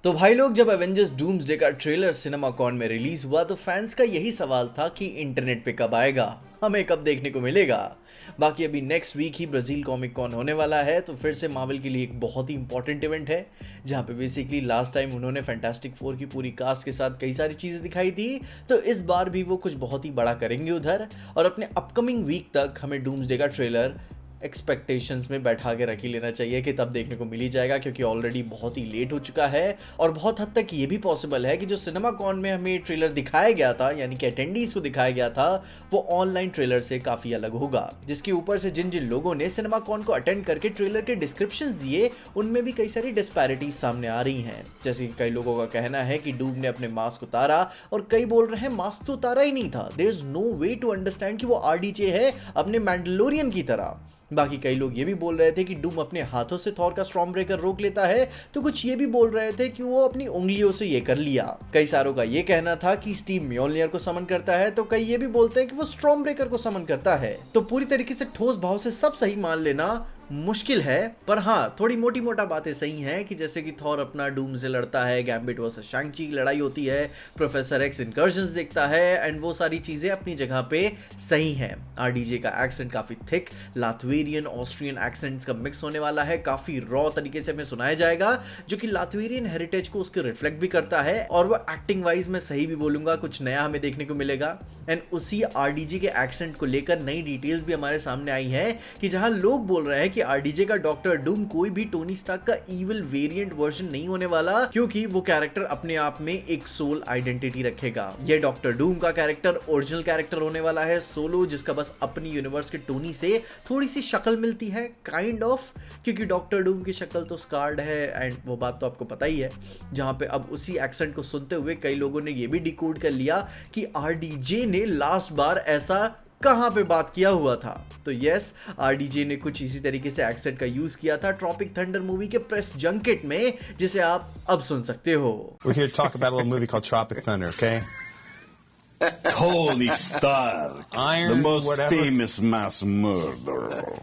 तो भाई लोग, जब एवेंजर्स डूम्सडे का ट्रेलर सिनेमाकॉन में रिलीज हुआ तो फैंस का यही सवाल था कि इंटरनेट पे कब आएगा, हमें कब देखने को मिलेगा। बाकी अभी नेक्स्ट वीक ही ब्राजील कॉमिक कॉन होने वाला है, तो फिर से मार्वल के लिए एक बहुत ही इंपॉर्टेंट इवेंट है, जहाँ पे बेसिकली लास्ट टाइम उन्होंने फैंटास्टिक फोर की पूरी कास्ट के साथ कई सारी चीज़ें दिखाई थी। तो इस बार भी वो कुछ बहुत ही बड़ा करेंगे उधर, और अपने अपकमिंग वीक तक हमें डूम्सडे का ट्रेलर एक्सपेक्टेशंस में बैठा के रख ही लेना चाहिए कि तब देखने को मिल ही जाएगा, क्योंकि ऑलरेडी बहुत ही लेट हो चुका है। और बहुत हद तक ये भी पॉसिबल है कि जो सिनेमा कॉन में हमें ट्रेलर दिखाया गया था, यानी कि अटेंडीज को दिखाया गया था, वो ऑनलाइन ट्रेलर से काफ़ी अलग होगा। जिसके ऊपर से जिन जिन लोगों ने सिनेमा कॉन को अटेंड करके ट्रेलर के डिस्क्रिप्शन दिए, उनमें भी कई सारी डिस्पैरिटीज सामने आ रही हैं। जैसे कि कई लोगों का कहना है कि डूब ने अपने मास्क उतारा, और कई बोल रहे हैं मास्क तो उतारा ही नहीं था, there is no way to understand कि वो आरडीजे है अपने मैंडलोरियन की तरह। बाकी कई लोग ये भी बोल रहे थे कि डूम अपने हाथों से थॉर का स्टॉर्म ब्रेकर रोक लेता है, तो कुछ ये भी बोल रहे थे कि वो अपनी उंगलियों से ये कर लिया। कई सारों का ये कहना था कि स्टीव म्योल्नियर को समन करता है, तो कई ये भी बोलते हैं कि वो स्टॉर्म ब्रेकर को समन करता है। तो पूरी तरीके से ठोस भाव से सब सही मान लेना मुश्किल है, पर हाँ, थोड़ी मोटी मोटा बातें सही हैं कि जैसे कि थॉर अपना डूम से लड़ता है, गैम्बिट वर्सेस शैंग-ची की लड़ाई होती है, प्रोफेसर एक्स इनकर्जन्स देखता है, एंड वो सारी चीजें अपनी जगह पे सही हैं। आरडीजे का एक्सेंट काफी थिक लाथवेरियन ऑस्ट्रियन एक्सेंट्स का मिक्स होने वाला है, काफी रॉ तरीके से हमें सुनाया जाएगा, जो कि लाथवेरियन हेरिटेज को उसके रिफ्लेक्ट भी करता है। और वो एक्टिंग वाइज मैं सही भी बोलूंगा, कुछ नया हमें देखने को मिलेगा। एंड उसी आरडीजे के एक्सेंट को लेकर नई डिटेल्स भी हमारे सामने आई है, कि जहां लोग बोल रहे हैं कि आरडीजे का डॉक्टर डूम कोई भी टोनी स्टार्क का इविल वेरिएंट वर्जन नहीं होने वाला, क्योंकि वो कैरेक्टर अपने आप में एक सोल आइडेंटिटी रखेगा। ये डॉक्टर डूम का कैरेक्टर ओरिजिनल कैरेक्टर होने वाला है, सोलो, जिसका बस अपनी यूनिवर्स के टोनी से थोड़ी सी शक्ल मिलती है, काइंड ऑफ, क्योंकि डॉक्टर डूम की शक्ल तो स्कार्ड है, एंड वो बात तो आपको पता ही है। जहां पे अब उसी एक्सेंट को सुनते हुए कई लोगों ने ये भी डिकोड कर लिया कि आरडीजे ने लास्ट बार ऐसा कहां पे बात किया हुआ था। तो यस, आरडीजे ने कुछ इसी तरीके से एक्सेंट का यूज किया था ट्रॉपिक थंडर मूवी के प्रेस जंकेट में, जिसे आप अब सुन सकते हो। We're here to talk about a little movie called Tropic Thunder, okay? Tony Stark, Iron, the most whatever. famous mass murderer.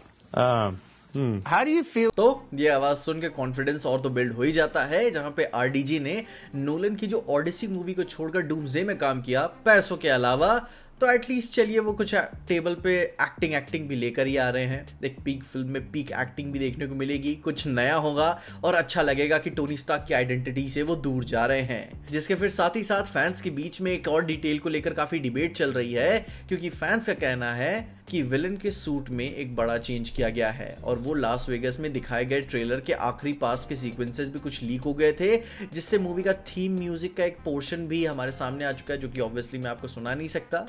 How do you feel? तो ये आवाज सुन के कॉन्फिडेंस और तो बिल्ड हो ही जाता है, जहां पे आरडीजे ने नोलन की जो ऑडिसी मूवी को छोड़कर डूम्सडे में काम किया पैसों के अलावा, तो एटलीस्ट चलिए वो कुछ टेबल पे एक्टिंग भी लेकर ही आ रहे हैं। एक पीक फिल्म में पीक एक्टिंग भी देखने को मिलेगी, कुछ नया होगा और अच्छा लगेगा कि टोनी स्टार्क की आइडेंटिटी से वो दूर जा रहे हैं। जिसके फिर साथ ही साथ फैंस के बीच में एक और डिटेल को लेकर काफी डिबेट चल रही है, क्योंकि फैंस का कहना है कि विलन के सूट में एक बड़ा चेंज किया गया है, और वो लास वेगस में दिखाए गए ट्रेलर के आखिरी पास्ट के सीक्वेंसेस भी कुछ लीक हो गए थे, जिससे मूवी का थीम म्यूजिक का एक पोर्शन भी हमारे सामने आ चुका है, जो कि ऑब्वियसली मैं आपको सुना नहीं सकता।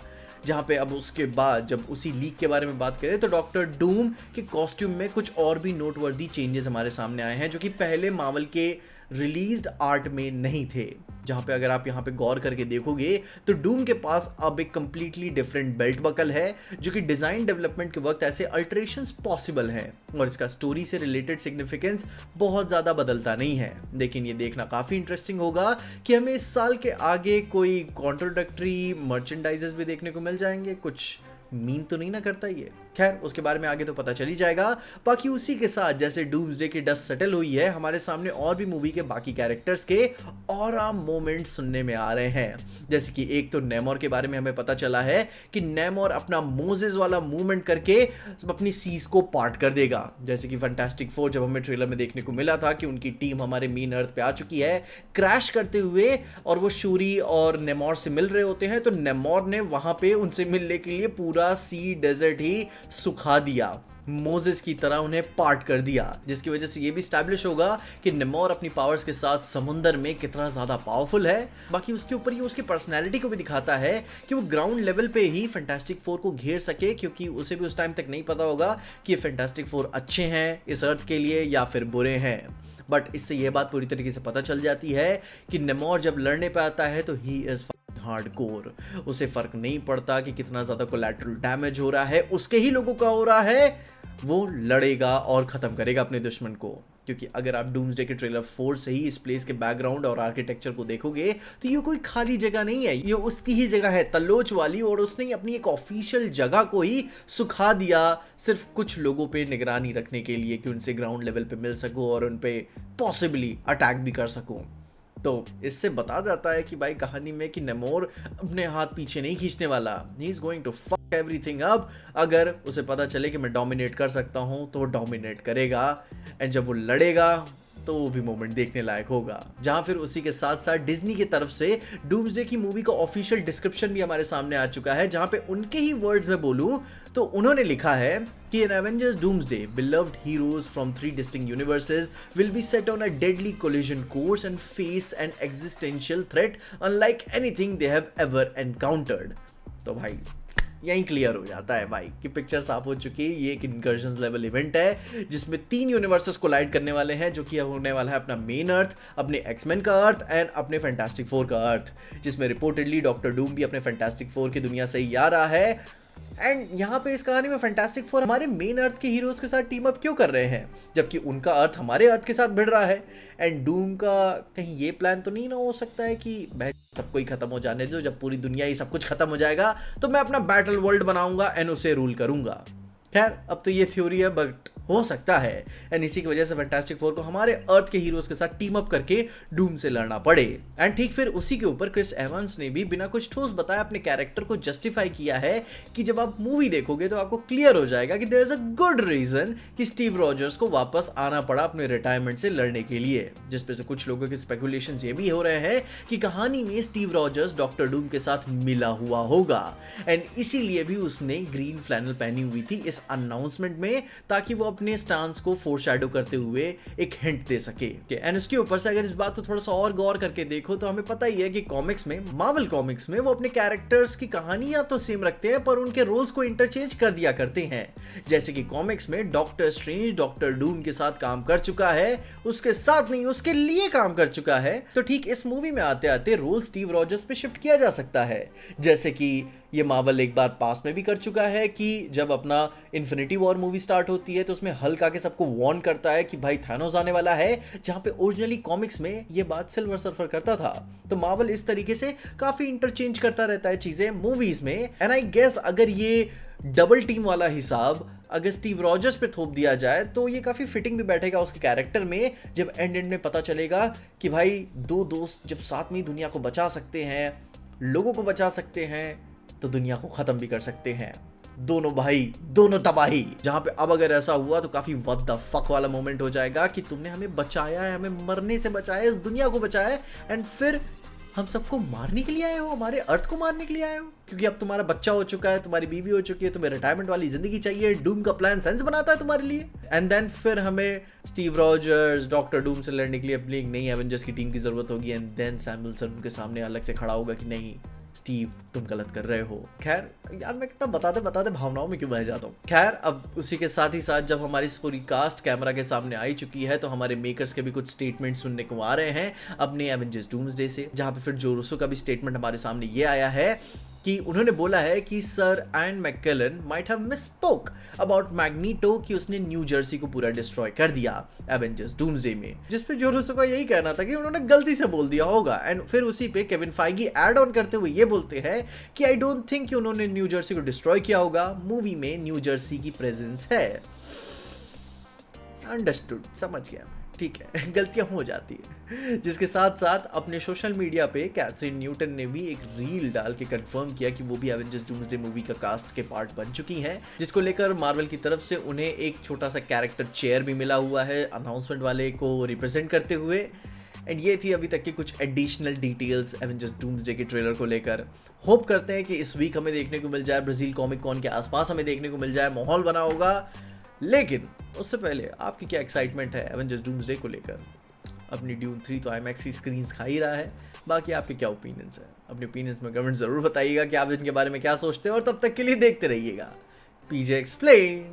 जहां पे अब उसके बाद जब उसी लीक के बारे में बात करें, तो डॉक्टर डूम के कॉस्ट्यूम में कुछ और भी नोटवर्दी चेंजेस हमारे सामने आए हैं, जो कि पहले मार्वल के रिलीज्ड आर्ट में नहीं थे। जहां पे अगर आप यहां पे गौर करके देखोगे, तो डूम के पास अब एक कंप्लीटली डिफरेंट बेल्ट बकल है, जो कि डिजाइन डेवलपमेंट के वक्त ऐसे अल्टरेशंस पॉसिबल हैं, और इसका स्टोरी से रिलेटेड सिग्निफिकेंस बहुत ज़्यादा बदलता नहीं है। लेकिन ये देखना काफ़ी इंटरेस्टिंग होगा कि हमें इस साल के आगे कोई कॉन्ट्रोडक्टरी मर्चेंडाइजेस भी देखने को मिल जाएंगे। कुछ मीन तो नहीं ना करता ये, खैर उसके बारे में आगे तो पता चल ही जाएगा। बाकी उसी के साथ जैसे डूम्सडे की डस्ट सेटल हुई है, हमारे सामने और भी मूवी के बाकी कैरेक्टर्स के ऑरा मोमेंट सुनने में आ रहे हैं। जैसे कि एक तो नेमोर के बारे में हमें पता चला है कि नेमोर अपना मोजेस वाला मूवमेंट करके अपनी सीज को पार्ट कर देगा। जैसे कि फैंटास्टिक फोर जब हमें ट्रेलर में देखने को मिला था कि उनकी टीम हमारे मीन अर्थ पे आ चुकी है क्रैश करते हुए, और वो शूरी और नेमोर से मिल रहे होते हैं, तो नेमोर ने वहां पे उनसे मिलने के लिए पूरा सी डेजर्ट ही सुखा दिया, मोजेस की तरह उन्हें पार्ट कर दिया, जिसकी वजह से ये भी स्टैब्लिश होगा कि नेमोर अपनी पावर्स के साथ समुंदर में कितना ज्यादा पावरफुल है। बाकी उसके ऊपर ये उसकी पर्सनैलिटी को भी दिखाता है कि वो ग्राउंड लेवल पे ही फैंटास्टिक फोर को घेर सके, क्योंकि उसे भी उस टाइम तक नहीं पता होगा कि ये फैंटास्टिक फोर अच्छे हैं इस अर्थ के लिए या फिर बुरे हैं। बट इससे यह बात पूरी तरीके से पता चल जाती है कि नेमोर जब लड़ने पे आता है तो ही इज हार्डकोर। उसे फर्क नहीं पड़ता कि कितना ज्यादा कोलैटरल डैमेज हो रहा है, उसके ही लोगों का हो रहा है, वो लड़ेगा और खत्म करेगा अपने दुश्मन को। क्योंकि अगर आप डूम्सडे के ट्रेलर 4 से ही इस प्लेस के बैकग्राउंड और आर्किटेक्चर को देखोगे, तो ये कोई खाली जगह नहीं है, ये उसकी ही जगह है, तलोच वाली, और उसने अपनी एक ऑफिशियल जगह को ही सुखा दिया सिर्फ कुछ लोगों पे निगरानी रखने के लिए, कि उनसे ग्राउंड लेवल पे मिल सकूं और उन पे पॉसिबली अटैक भी कर सकूं। तो इससे बता जाता है कि भाई कहानी में कि नेमोर अपने हाथ पीछे नहीं खींचने वाला, he is going to fuck everything up. अगर उसे पता चले कि मैं डोमिनेट कर सकता हूं तो वो डोमिनेट करेगा, एंड जब वो लड़ेगा तो वो भी मोमेंट देखने लायक होगा। जहां फिर उसी के साथ साथ डिज्नी की तरफ से डूम्सडे की मूवी का ऑफिशियल डिस्क्रिप्शन भी हमारे सामने आ चुका है, जहां पे उनके ही वर्ड्स में बोलूं तो उन्होंने लिखा है कि in Avengers Doomsday beloved heroes from 3 distinct universes will be set on a deadly collision course and face an existential threat unlike anything they have ever encountered। तो भाई यहीं क्लियर हो जाता है भाई कि पिक्चर साफ हो चुकी है। ये एक इनकर्जन्स लेवल इवेंट है जिसमें 3 यूनिवर्सेस कोलाइड करने वाले हैं, जो कि होने वाला है अपना मेन अर्थ, अपने एक्समैन का अर्थ एंड अपने फैंटास्टिक फोर का अर्थ, जिसमें रिपोर्टेडली डॉक्टर डूम भी अपने फैंटास्टिक फोर की दुनिया से ही आ रहा है। एंड यहाँ पे इस कहानी में फैंटास्टिक फोर हमारे मेन अर्थ के हीरोज के साथ टीम अप क्यों कर रहे हैं, जबकि उनका अर्थ हमारे अर्थ के साथ भिड़ रहा है। एंड डूम का कहीं ये प्लान तो नहीं ना हो सकता है कि भाई सबको ही खत्म हो जाने दो, जब पूरी दुनिया ही सब कुछ खत्म हो जाएगा तो मैं अपना बैटल वर्ल्ड बनाऊंगा एंड उसे रूल करूंगा। खैर अब तो ये थ्योरी है, बट हो सकता है, एंड इसी की वजह से फैंटास्टिक फोर को हमारे अर्थ के हीरोज के साथ टीम अप करके डूम से लड़ना पड़े। एंड ठीक फिर उसी के ऊपर क्रिस एवंस ने भी बिना कुछ ठोस बताए अपने कैरेक्टर को जस्टिफाई किया है कि जब आप मूवी देखोगे तो आपको क्लियर हो जाएगा कि there is a good reason कि स्टीव रॉजर्स को वापस आना पड़ा अपने रिटायरमेंट से लड़ने के लिए, जिसपे से कुछ लोगों के स्पेकुलेशन ये भी हो रहे हैं कि कहानी में स्टीव रॉजर्स डॉक्टर डूम के साथ मिला हुआ होगा, एंड इसीलिए भी उसने ग्रीन फ्लैनल पहनी हुई थी इस अनाउंसमेंट में, ताकि वो अपने स्टांस को फोरशैडो करते हुए एक हिंट दे सके। एंड उसके ऊपर से अगर इस बात को थोड़ा सा और गौर करके देखो तो हमें पता ही है कि कॉमिक्स में, मार्वल कॉमिक्स में, वो अपने कैरेक्टर्स की कहानियां तो सेम रखते हैं पर उनके रोल्स को इंटरचेंज कर दिया करते हैं। जैसे कि कॉमिक्स में डॉक्टर स्ट्रेंज डॉक्टर डूम के साथ काम कर चुका है, उसके साथ नहीं उसके लिए काम कर चुका है, तो ठीक इस मूवी में आते आते रोल स्टीव रॉजर्स पे शिफ्ट किया जा सकता है। जैसे कि ये मार्वल एक बार पास्ट में भी कर चुका है कि जब अपना इन्फिनिटी वॉर मूवी स्टार्ट होती है तो उसमें हल्क आके सबको वार्न करता है कि भाई थानोस आने वाला है, जहां पे ओरिजिनली कॉमिक्स में ये बात सिल्वर सर्फर करता था। तो मार्वल इस तरीके से काफी इंटरचेंज करता रहता है चीजें मूवीज में, एंड आई गेस अगर ये डबल टीम वाला हिसाब अगर स्टीव रॉजर्स पे थोप दिया जाए तो ये काफी फिटिंग भी बैठेगा उसके कैरेक्टर में, जब एंड में पता चलेगा कि भाई 2 दोस्त जब साथ में दुनिया को बचा सकते हैं, लोगों को बचा सकते हैं, तो दुनिया को खत्म भी कर सकते हैं। दोनों भाई दोनों तबाही, जहां पे अब अगर ऐसा हुआ तो काफी व्हाट द फक वाला मोमेंट हो जाएगा कि तुमने हमें बचाया है, हमें मरने से बचाया है, इस दुनिया को बचाया है, एंड फिर हम सबको मारने के लिए आए हो, हमारे अर्थ को मारने के लिए आए हो, क्योंकि अब तुम्हारा बच्चा हो चुका है, तुम्हारी बीवी हो चुकी है, तुम्हें रिटायरमेंट वाली जिंदगी चाहिए, डूम का प्लान सेंस बनाता है तुम्हारे लिए। एंड देन फिर हमें स्टीव रॉजर्स डॉक्टर डूम से लड़ने के लिए अपनी एक नई एवेंजर्स की टीम की जरूरत होगी, एंड देन सैम विल्सन उनके सामने अलग से खड़ा होगा कि नहीं स्टीव तुम गलत कर रहे हो। खैर यार मैं कितना बताते बताते भावनाओं में क्यों बह जाता हूँ। खैर अब उसी के साथ ही साथ जब हमारी पूरी कास्ट कैमरा के सामने आई चुकी है तो हमारे मेकर्स के भी कुछ स्टेटमेंट सुनने को आ रहे हैं अपने एवेंजर्स डूम्सडे से, जहाँ पे फिर जो रूसो का भी स्टेटमेंट हमारे सामने ये आया है कि उन्होंने बोला है कि sir Ian McKellen might have misspoke about Magneto कि उसने न्यू जर्सी को पूरा डिस्ट्रॉय कर दिया एवेंजर्स डूम्सडे में, जिस पे जो रूसो का यही कहना था कि उन्होंने गलती से बोल दिया होगा। एंड फिर उसी पे केविन फाइगी ऐड ऑन करते हुए ये बोलते हैं कि आई डोंट थिंक कि उन्होंने न्यू जर्सी को डिस्ट्रॉय किया होगा, मूवी में न्यू जर्सी की प्रेजेंस है। अंडरस्टूड, समझ गया, ठीक है, गलतियां हो जाती है। जिसके साथ साथ अपने सोशल मीडिया पे कैथरीन न्यूटन ने भी एक रील डाल के कंफर्म किया कि वो भी एवेंजर्स डूम्सडे मूवी का कास्ट के पार्ट बन चुकी हैं, जिसको लेकर मार्वल की तरफ से उन्हें एक छोटा सा कैरेक्टर चेयर भी मिला हुआ है अनाउंसमेंट वाले को रिप्रेजेंट करते हुए। एंड ये थी अभी तक की कुछ एडिशनल डिटेल्स एवेंजर्स डूम्सडे के ट्रेलर को लेकर। होप करते हैं कि इस वीक हमें देखने को मिल जाए, ब्राजील कॉमिक कॉन के आसपास हमें देखने को मिल जाए, माहौल बना होगा। लेकिन उससे पहले आपकी क्या एक्साइटमेंट है एवेंजर्स डूम्सडे को लेकर? अपनी ड्यून 3 तो IMAX की स्क्रीन्स खा ही रहा है, बाकी आपके क्या ओपिनियंस है? अपने ओपिनियंस में कमेंट जरूर बताइएगा कि आप इनके बारे में क्या सोचते हैं, और तब तक के लिए देखते रहिएगा PJ एक्सप्लेन।